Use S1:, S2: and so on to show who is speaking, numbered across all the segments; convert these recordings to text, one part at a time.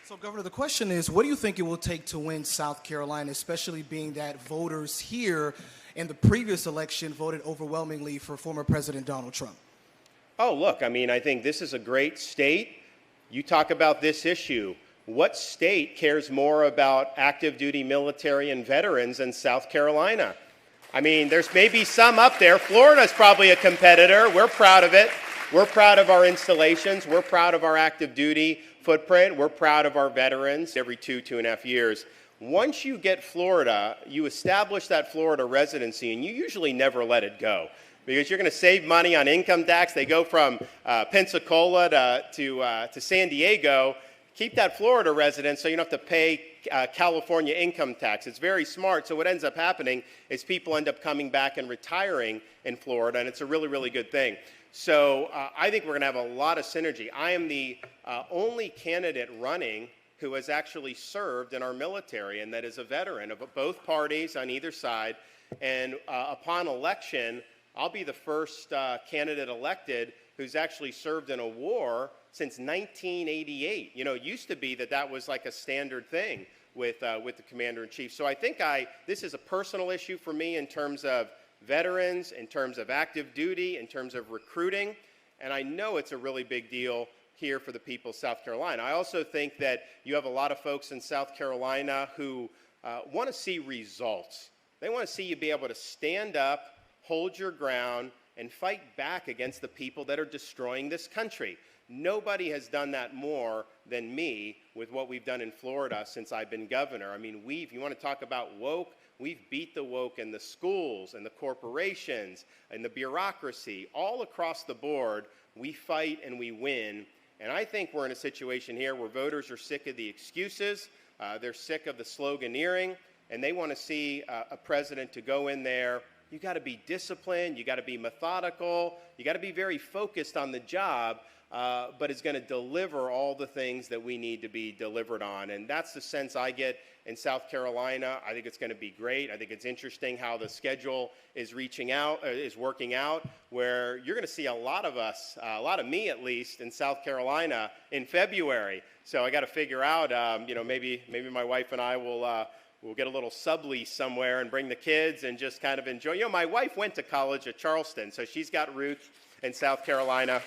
S1: So, Governor, the question is, what do you think it will take to win South Carolina, especially being that voters here in the previous election voted overwhelmingly for former President Donald Trump?
S2: Oh, look, I mean, I think this is a great state. You talk about this issue. What state cares more about active duty military and veterans than South Carolina? I mean, there's maybe some up there. Florida's probably a competitor. We're proud of it. We're proud of our installations. We're proud of our active duty footprint. We're proud of our veterans every 2.5 years. Once you get Florida, you establish that Florida residency, and you usually never let it go, because you're going to save money on income tax. They go from Pensacola to San Diego. Keep that Florida residence so you don't have to pay California income tax. It's very smart. So what ends up happening is people end up coming back and retiring in Florida, and it's a really, really good thing. So I think we're going to have a lot of synergy. I am the only candidate running who has actually served in our military, and that is a veteran of both parties on either side. And upon election, I'll be the first candidate elected who's actually served in a war since 1988. You know, it used to be that was like a standard thing with the commander-in-chief. So I think this is a personal issue for me in terms of veterans, in terms of active duty, in terms of recruiting, and I know it's a really big deal here for the people of South Carolina. I also think that you have a lot of folks in South Carolina who want to see results. They want to see you be able to stand up, hold your ground, and fight back against the people that are destroying this country. Nobody has done that more than me with what we've done in Florida since I've been governor. I mean, if you want to talk about woke, we've beat the woke in the schools and the corporations and the bureaucracy. All across the board, we fight and we win. And I think we're in a situation here where voters are sick of the excuses, they're sick of the sloganeering, and they want to see a president to go in there. You got to be disciplined, you got to be methodical, you got to be very focused on the job, but it's going to deliver all the things that we need to be delivered on. And that's the sense I get in South Carolina. I think it's going to be great. I think it's interesting how the schedule is working out, where you're going to see a lot of us, a lot of me at least, in South Carolina in February. So I got to figure out, maybe my wife and I we'll get a little sublease somewhere and bring the kids and just kind of enjoy. You know, my wife went to college at Charleston, so she's got roots in South Carolina.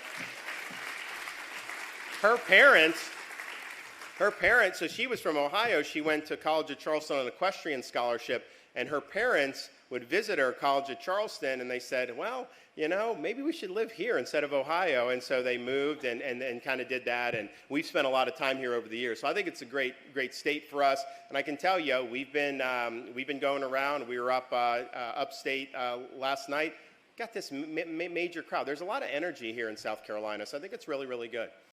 S2: Her parents, so she was from Ohio. She went to college at Charleston on an equestrian scholarship, and her parents would visit her at college at Charleston, and they said, well, you know, maybe we should live here instead of Ohio. And so they moved and kind of did that, and we've spent a lot of time here over the years. So I think it's a great state for us. And I can tell you, we've been going around. We were upstate last night. Got this major crowd. There's a lot of energy here in South Carolina, so I think it's really, really good.